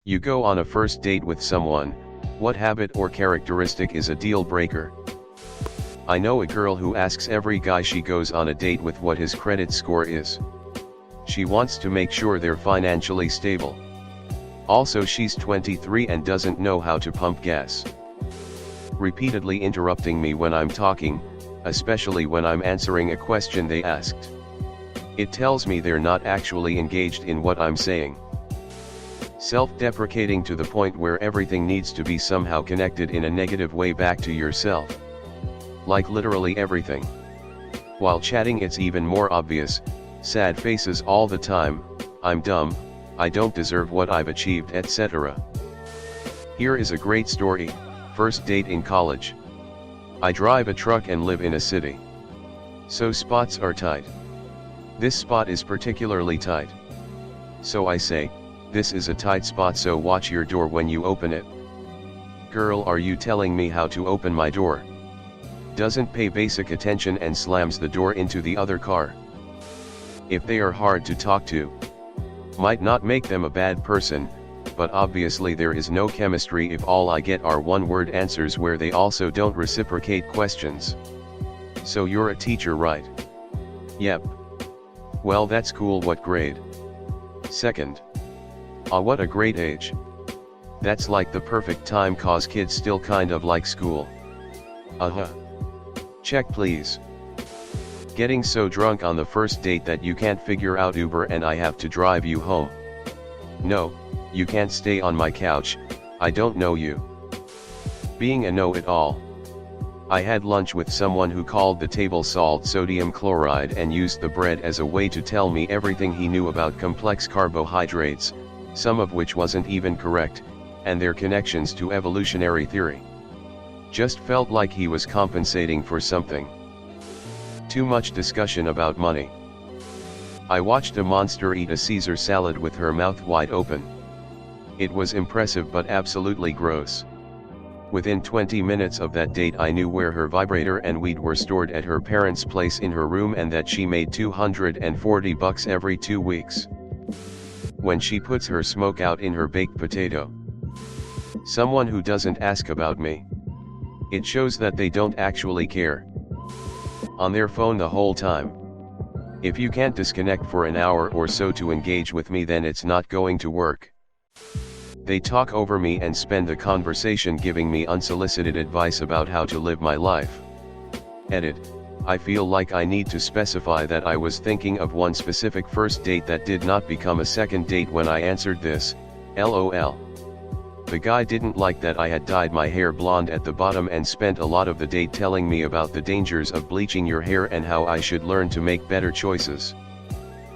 You go on a first date with someone, what habit or characteristic is a deal breaker? I know a girl who asks every guy she goes on a date with what his credit score is. She wants to make sure they're financially stable. Also, she's 23 and doesn't know how to pump gas. Repeatedly interrupting me when I'm talking, especially when I'm answering a question they asked. It tells me they're not actually engaged in what I'm saying. Self-deprecating to the point where everything needs to be somehow connected in a negative way back to yourself. Like literally everything. While chatting it's even more obvious, sad faces all the time, I'm dumb, I don't deserve what I've achieved, etc. Here is a great story, first date in college. I drive a truck and live in a city. So spots are tight. This spot is particularly tight. So I say, this is a tight spot, so watch your door when you open it. Girl, are you telling me how to open my door? Doesn't pay basic attention and slams the door into the other car. If they are hard to talk to, might not make them a bad person, but obviously there is no chemistry if all I get are one-word answers where they also don't reciprocate questions. So you're a teacher, right? Yep. Well, that's cool. What grade? Second. Ah, what a great age. That's like the perfect time cause kids still kind of like school. Check please. Getting so drunk on the first date that you can't figure out Uber and I have to drive you home. No, you can't stay on my couch, I don't know you. Being a know-it-all. I had lunch with someone who called the table salt sodium chloride and used the bread as a way to tell me everything he knew about complex carbohydrates, some of which wasn't even correct, and their connections to evolutionary theory. Just felt like he was compensating for something. Too much discussion about money. I watched a monster eat a Caesar salad with her mouth wide open. It was impressive but absolutely gross. Within 20 minutes of that date I knew where her vibrator and weed were stored at her parents' place in her room and that she made $240 every 2 weeks. When she puts her smoke out in her baked potato. Someone who doesn't ask about me. It shows that they don't actually care. On their phone the whole time. If you can't disconnect for an hour or so to engage with me, then it's not going to work. They talk over me and spend the conversation giving me unsolicited advice about how to live my life. Edit. I feel like I need to specify that I was thinking of one specific first date that did not become a second date when I answered this, LOL. The guy didn't like that I had dyed my hair blonde at the bottom and spent a lot of the date telling me about the dangers of bleaching your hair and how I should learn to make better choices.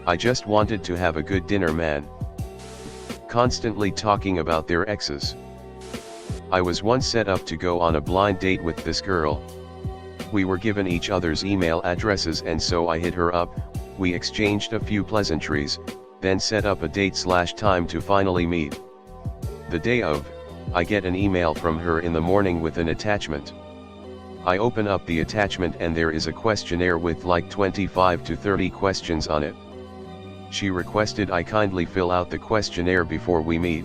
I just wanted to have a good dinner, man. Constantly talking about their exes. I was once set up to go on a blind date with this girl. We were given each other's email addresses and so I hit her up, we exchanged a few pleasantries, then set up a date/time to finally meet. The day of, I get an email from her in the morning with an attachment. I open up the attachment and there is a questionnaire with like 25 to 30 questions on it. She requested I kindly fill out the questionnaire before we meet.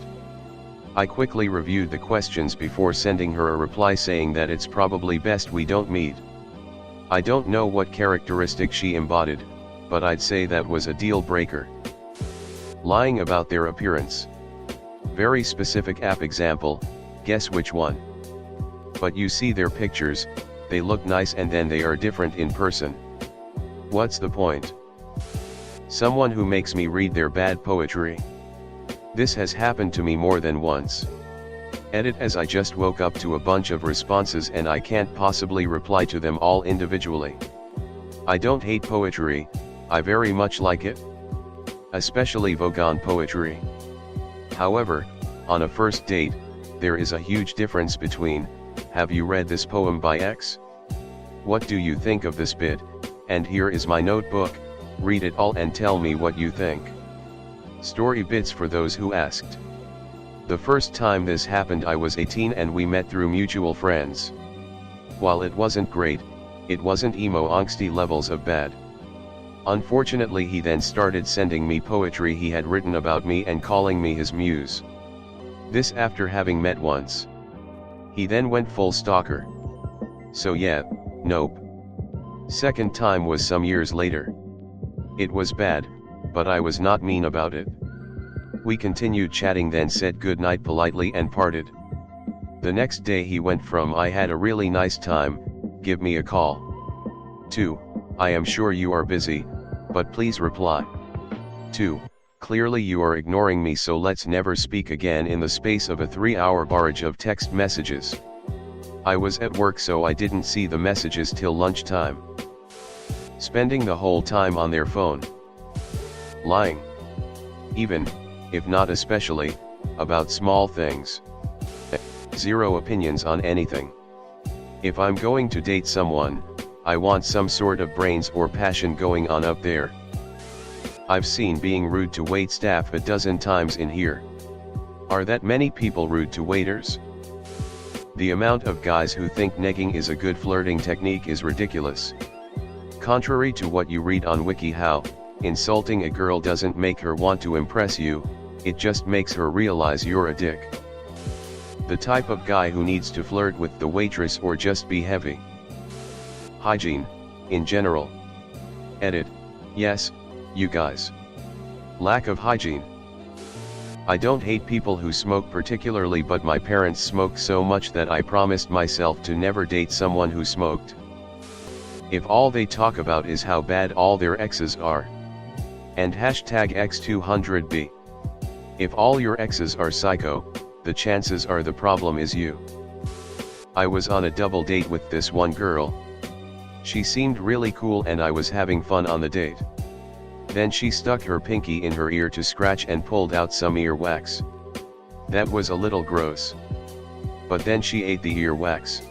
I quickly reviewed the questions before sending her a reply saying that it's probably best we don't meet. I don't know what characteristic she embodied, but I'd say that was a deal breaker. Lying about their appearance. Very specific app example, guess which one? But you see their pictures, they look nice and then they are different in person. What's the point? Someone who makes me read their bad poetry. This has happened to me more than once. Edit. As I just woke up to a bunch of responses and I can't possibly reply to them all individually. I don't hate poetry, I very much like it. Especially Vaughn poetry. However, on a first date, there is a huge difference between, have you read this poem by X? What do you think of this bit, and here is my notebook, read it all and tell me what you think. Story bits for those who asked. The first time this happened I was 18 and we met through mutual friends. While it wasn't great, it wasn't emo angsty levels of bad. Unfortunately he then started sending me poetry he had written about me and calling me his muse. This after having met once. He then went full stalker. So yeah, nope. Second time was some years later. It was bad, but I was not mean about it. We continued chatting, then said good night politely and parted. The next day he went from "I had a really nice time, give me a call" to "I am sure you are busy, but please reply" to "Clearly you are ignoring me, so let's never speak again," in the space of a 3-hour barrage of text messages. I was at work, so I didn't see the messages till lunchtime. Spending the whole time on their phone. Lying. Even, if not especially, about small things. Zero opinions on anything. If I'm going to date someone, I want some sort of brains or passion going on up there. I've seen being rude to wait staff a dozen times in here. Are that many people rude to waiters? The amount of guys who think negging is a good flirting technique is ridiculous. Contrary to what you read on WikiHow, insulting a girl doesn't make her want to impress you, it just makes her realize you're a dick. The type of guy who needs to flirt with the waitress or just be heavy. Hygiene, in general. Edit, yes, you guys. Lack of hygiene. I don't hate people who smoke particularly, but my parents smoked so much that I promised myself to never date someone who smoked. If all they talk about is how bad all their exes are. And hashtag X200B. If all your exes are psycho, the chances are the problem is you. I was on a double date with this one girl. She seemed really cool and I was having fun on the date. Then she stuck her pinky in her ear to scratch and pulled out some earwax. That was a little gross. But then she ate the earwax.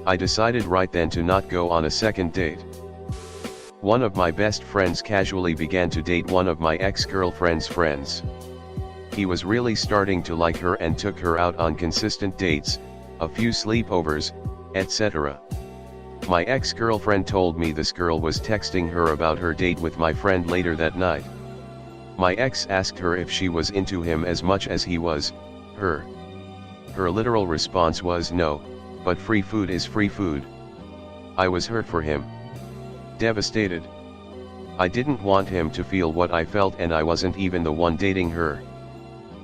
I decided right then to not go on a second date. One of my best friends casually began to date one of my ex-girlfriend's friends. He was really starting to like her and took her out on consistent dates, a few sleepovers, etc. My ex-girlfriend told me this girl was texting her about her date with my friend later that night. My ex asked her if she was into him as much as he was her. Her literal response was no, but free food is free food. I was hurt for him. Devastated. I didn't want him to feel what I felt, and I wasn't even the one dating her.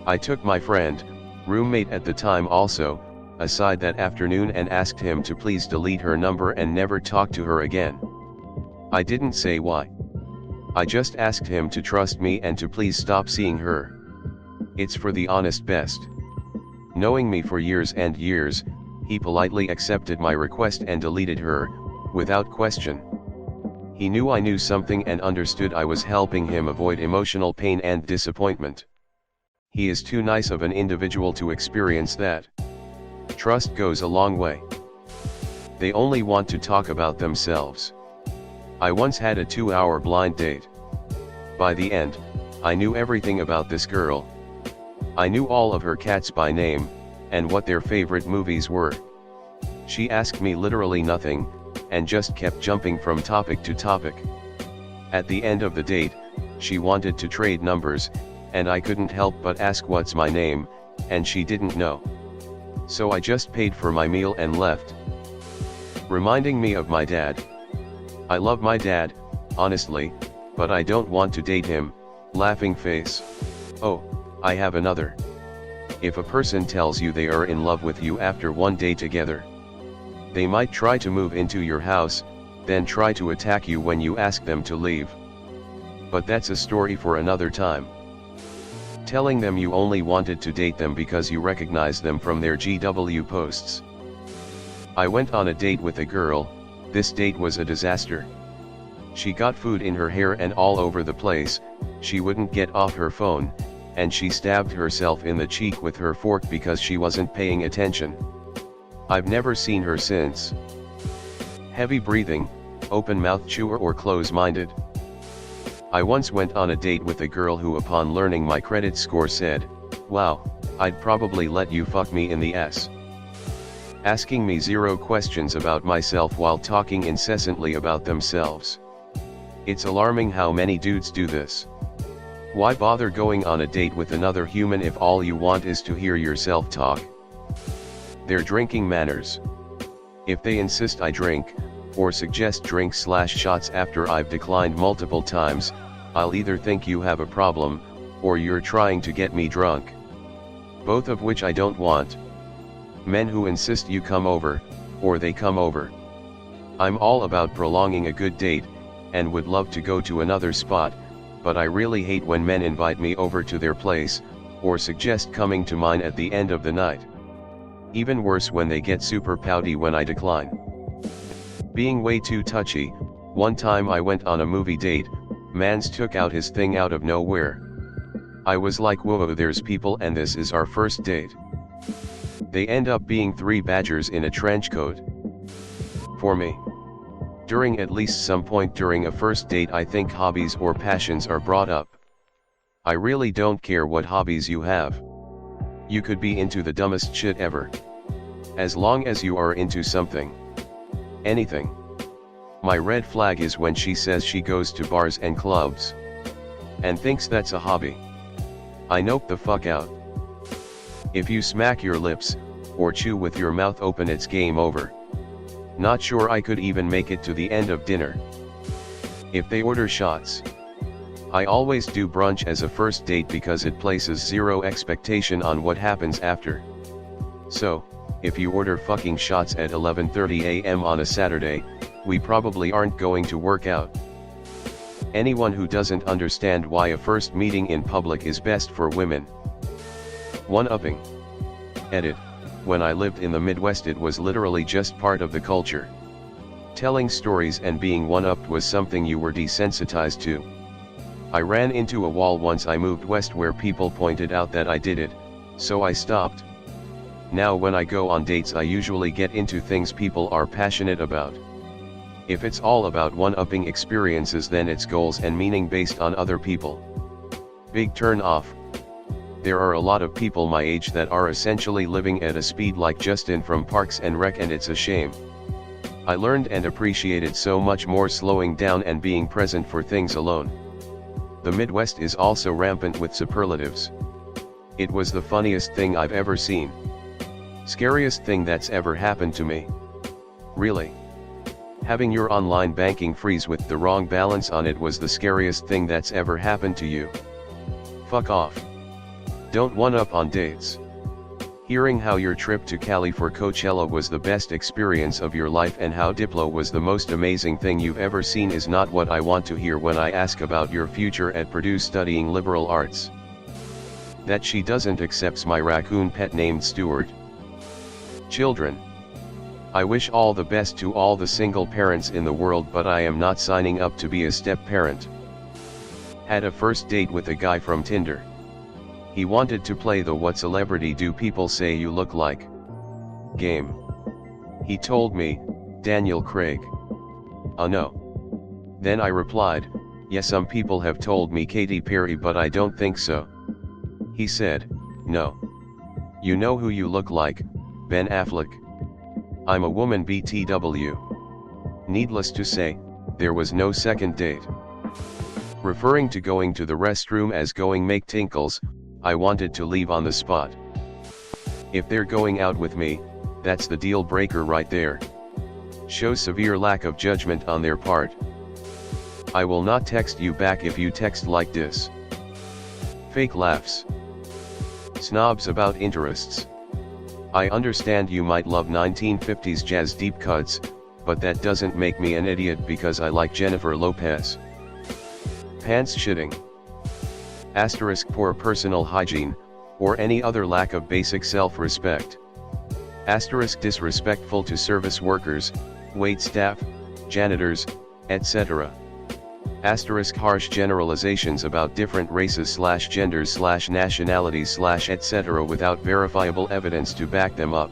I took my friend, roommate at the time also, aside that afternoon and asked him to please delete her number and never talk to her again. I didn't say why. I just asked him to trust me and to please stop seeing her. It's for the honest best. Knowing me for years and years, he politely accepted my request and deleted her, without question. He knew I knew something and understood I was helping him avoid emotional pain and disappointment. He is too nice of an individual to experience that. Trust goes a long way. They only want to talk about themselves. I once had a 2-hour blind date. By the end, I knew everything about this girl. I knew all of her cats by name, and what their favorite movies were. She asked me literally nothing, and just kept jumping from topic to topic. At the end of the date, she wanted to trade numbers, and I couldn't help but ask what's my name, and she didn't know. So I just paid for my meal and left. Reminding me of my dad. I love my dad, honestly, but I don't want to date him, laughing face. Oh, I have another. If a person tells you they are in love with you after one day together, they might try to move into your house, then try to attack you when you ask them to leave. But that's a story for another time. Telling them you only wanted to date them because you recognize them from their GW posts. I went on a date with a girl. This date was a disaster. She got food in her hair and all over the place, she wouldn't get off her phone, and she stabbed herself in the cheek with her fork because she wasn't paying attention. I've never seen her since. Heavy breathing, open-mouthed chewer or close-minded. I once went on a date with a girl who, upon learning my credit score, said, "Wow, I'd probably let you fuck me in the ass." Asking me 0 questions about myself while talking incessantly about themselves. It's alarming how many dudes do this. Why bother going on a date with another human if all you want is to hear yourself talk? Their drinking manners. If they insist I drink, or suggest drink/shots after I've declined multiple times, I'll either think you have a problem, or you're trying to get me drunk. Both of which I don't want. Men who insist you come over, or they come over. I'm all about prolonging a good date, and would love to go to another spot, but I really hate when men invite me over to their place, or suggest coming to mine at the end of the night. Even worse when they get super pouty when I decline. Being way too touchy, one time I went on a movie date, mans took out his thing out of nowhere. I was like, whoa, there's people and this is our first date. They end up being 3 badgers in a trench coat. For me, during at least some point during a first date, I think hobbies or passions are brought up. I really don't care what hobbies you have. You could be into the dumbest shit ever. As long as you are into something. Anything. My red flag is when she says she goes to bars and clubs. And thinks that's a hobby. I nope the fuck out. If you smack your lips, or chew with your mouth open, it's game over. Not sure I could even make it to the end of dinner. If they order shots. I always do brunch as a first date because it places zero expectation on what happens after. So, if you order fucking shots at 11:30 a.m. on a Saturday, we probably aren't going to work out. Anyone who doesn't understand why a first meeting in public is best for women. One-upping. Edit. When I lived in the Midwest, it was literally just part of the culture. Telling stories and being one-upped was something you were desensitized to. I ran into a wall once I moved west where people pointed out that I did it, so I stopped. Now when I go on dates, I usually get into things people are passionate about. If it's all about one-upping experiences, then it's goals and meaning based on other people. Big turn off. There are a lot of people my age that are essentially living at a speed like Justin from Parks and Rec, and it's a shame. I learned and appreciated so much more slowing down and being present for things alone. The Midwest is also rampant with superlatives. It was the funniest thing I've ever seen. Scariest thing that's ever happened to me. Really. Having your online banking freeze with the wrong balance on it was the scariest thing that's ever happened to you. Fuck off. Don't one-up on dates. Hearing how your trip to Cali for Coachella was the best experience of your life and how Diplo was the most amazing thing you've ever seen is not what I want to hear when I ask about your future at Purdue studying liberal arts. That she doesn't accepts my raccoon pet named Stuart. Children. I wish all the best to all the single parents in the world, but I am not signing up to be a step-parent. Had a first date with a guy from Tinder. He wanted to play the "what celebrity do people say you look like" game. He told me, Daniel Craig. Oh no. Then I replied, yeah, some people have told me Katy Perry, but I don't think so. He said, no. You know who you look like, Ben Affleck. I'm a woman, BTW. Needless to say, there was no second date. Referring to going to the restroom as going make tinkles, I wanted to leave on the spot. If they're going out with me, that's the deal breaker right there. Shows severe lack of judgment on their part. I will not text you back if you text like this. Fake laughs. Snobs about interests. I understand you might love 1950s jazz deep cuts, but that doesn't make me an idiot because I like Jennifer Lopez. Pants shitting. Asterisk poor personal hygiene, or any other lack of basic self-respect. Asterisk disrespectful to service workers, wait staff, janitors, etc. Asterisk harsh generalizations about different races/genders/nationalities/etc. without verifiable evidence to back them up.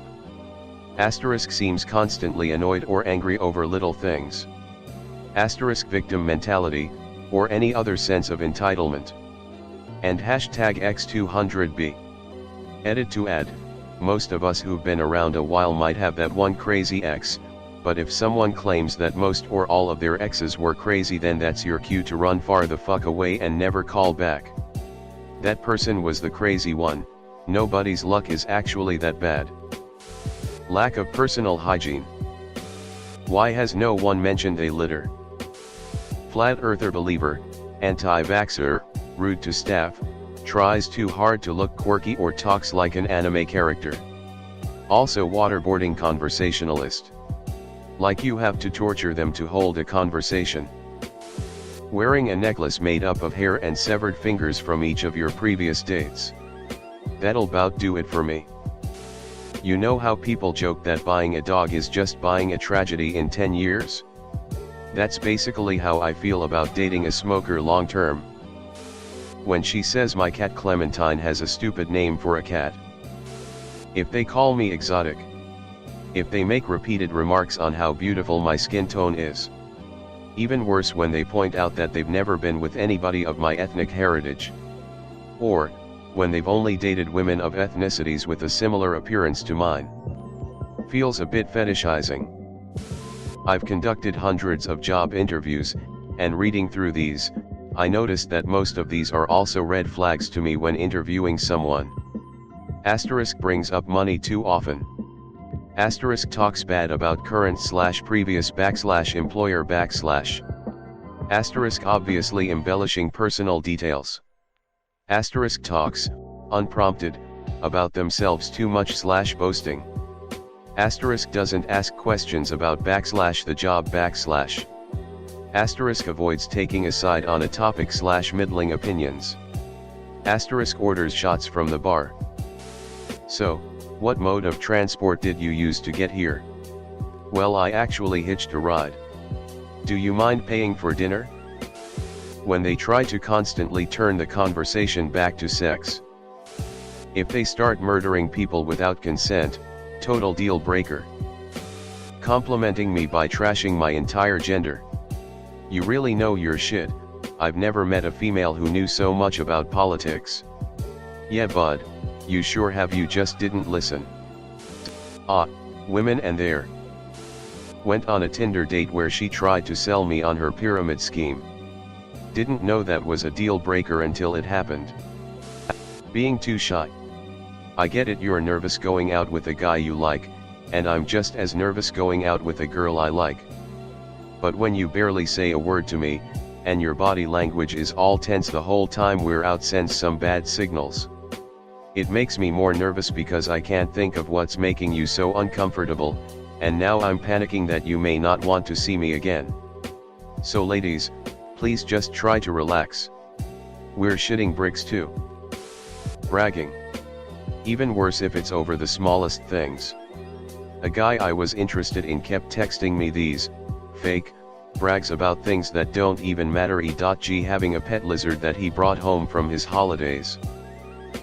Asterisk seems constantly annoyed or angry over little things. Asterisk victim mentality, or any other sense of entitlement. And hashtag X200B. Edit to add, most of us who've been around a while might have that one crazy ex, but if someone claims that most or all of their exes were crazy, then that's your cue to run far the fuck away and never call back. That person was the crazy one. Nobody's luck is actually that bad. Lack of personal hygiene. Why has no one mentioned a litter? Flat earther believer, anti-vaxxer, rude to staff, tries too hard to look quirky or talks like an anime character. Also waterboarding conversationalist. Like you have to torture them to hold a conversation. Wearing a necklace made up of hair and severed fingers from each of your previous dates. That'll bout do it for me. You know how people joke that buying a dog is just buying a tragedy in 10 years? That's basically how I feel about dating a smoker long term. When she says my cat Clementine has a stupid name for a cat. If they call me exotic. If they make repeated remarks on how beautiful my skin tone is. Even worse when they point out that they've never been with anybody of my ethnic heritage. Or, when they've only dated women of ethnicities with a similar appearance to mine. Feels a bit fetishizing. I've conducted hundreds of job interviews, and reading through these, I noticed that most of these are also red flags to me when interviewing someone. Asterisk brings up money too often. Asterisk talks bad about current/previous /employer/. Asterisk obviously embellishing personal details. Asterisk talks, unprompted, about themselves too much/boasting. Asterisk doesn't ask questions about /the job /. Asterisk avoids taking a side on a topic/middling opinions. Asterisk orders shots from the bar. So, what mode of transport did you use to get here? Well, I actually hitched a ride. Do you mind paying for dinner? When they try to constantly turn the conversation back to sex. If they start murdering people without consent, total deal breaker. Complimenting me by trashing my entire gender. You really know your shit. I've never met a female who knew so much about politics. Yeah bud, you sure have, you just didn't listen. Women and their. Went on a Tinder date where she tried to sell me on her pyramid scheme. Didn't know that was a deal breaker until it happened. Being too shy. I get it, you're nervous going out with a guy you like, and I'm just as nervous going out with a girl I like. But when you barely say a word to me, and your body language is all tense the whole time we're out, sends some bad signals. It makes me more nervous because I can't think of what's making you so uncomfortable, and now I'm panicking that you may not want to see me again. So ladies, please just try to relax. We're shitting bricks too. Bragging. Even worse if it's over the smallest things. A guy I was interested in kept texting me these fake brags about things that don't even matter, e.g. having a pet lizard that he brought home from his holidays.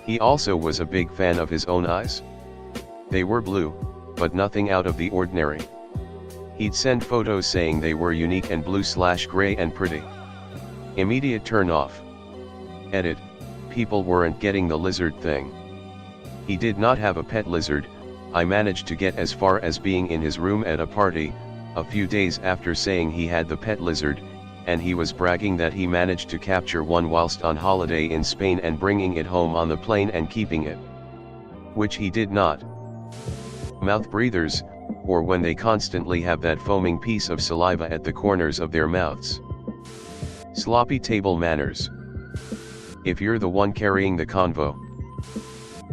He also was a big fan of his own eyes. They were blue, but nothing out of the ordinary. He'd send photos saying they were unique and blue/gray and pretty. Immediate turn off. Edit, people weren't getting the lizard thing. He did not have a pet lizard. I managed to get as far as being in his room at a party, a few days after saying he had the pet lizard, and he was bragging that he managed to capture one whilst on holiday in Spain and bringing it home on the plane and keeping it. Which he did not. Mouth breathers, or when they constantly have that foaming piece of saliva at the corners of their mouths. Sloppy table manners. If you're the one carrying the convo.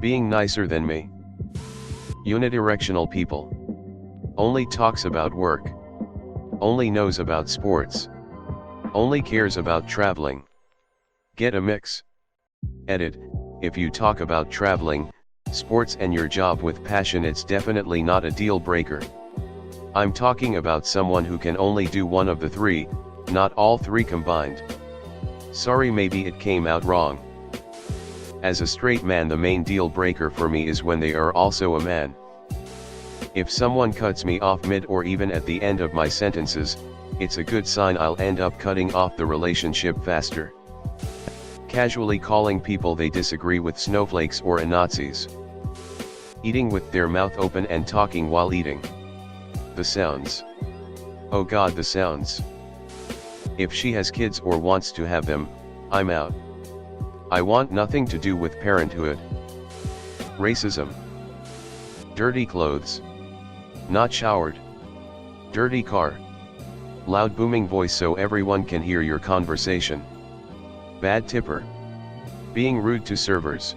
Being nicer than me. Unidirectional people. Only talks about work. Only knows about sports. Only cares about traveling. Get a mix. Edit, if you talk about traveling, sports and your job with passion, it's definitely not a deal breaker. I'm talking about someone who can only do one of the three, not all three combined. Sorry, maybe it came out wrong. As a straight man, the main deal breaker for me is when they are also a man. If someone cuts me off mid or even at the end of my sentences, it's a good sign I'll end up cutting off the relationship faster. Casually calling people they disagree with snowflakes or a Nazis. Eating with their mouth open and talking while eating. The sounds. Oh god, the sounds. If she has kids or wants to have them, I'm out. I want nothing to do with parenthood. Racism. Dirty clothes. Not showered. Dirty car. Loud booming voice so everyone can hear your conversation. Bad tipper. Being rude to servers.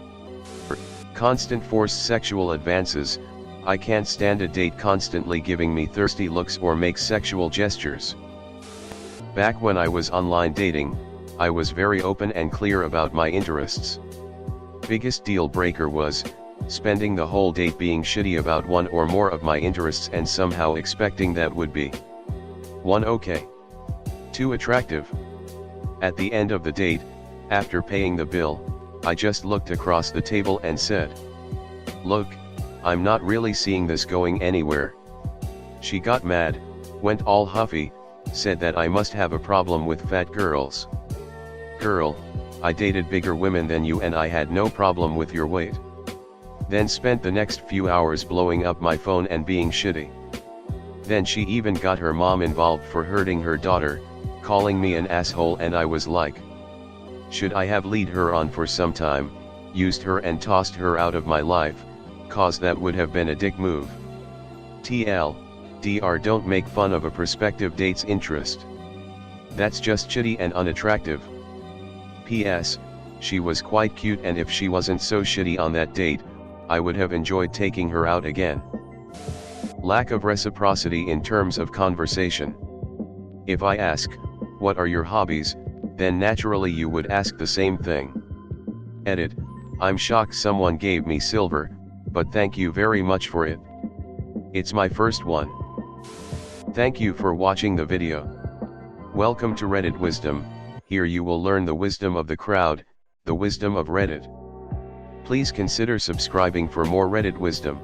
Constant forced sexual advances. I can't stand a date constantly giving me thirsty looks or makes sexual gestures. Back when I was online dating, I was very open and clear about my interests. Biggest deal breaker was spending the whole date being shitty about one or more of my interests and somehow expecting that would be 1. Okay. 2. Attractive. At the end of the date, after paying the bill, I just looked across the table and said, "Look, I'm not really seeing this going anywhere." She got mad, went all huffy, said that I must have a problem with fat girls. Girl, I dated bigger women than you and I had no problem with your weight. Then spent the next few hours blowing up my phone and being shitty. Then she even got her mom involved for hurting her daughter, calling me an asshole, and I was like, should I have lead her on for some time, used her and tossed her out of my life, cause that would have been a dick move. TLDR, don't make fun of a prospective date's interest. That's just shitty and unattractive. PS, she was quite cute, and if she wasn't so shitty on that date, I would have enjoyed taking her out again. Lack of reciprocity in terms of conversation. If I ask, what are your hobbies, then naturally you would ask the same thing. Edit, I'm shocked someone gave me silver, but thank you very much for it. It's my first one. Thank you for watching the video. Welcome to Reddit Wisdom. Here you will learn the wisdom of the crowd, the wisdom of Reddit. Please consider subscribing for more Reddit wisdom.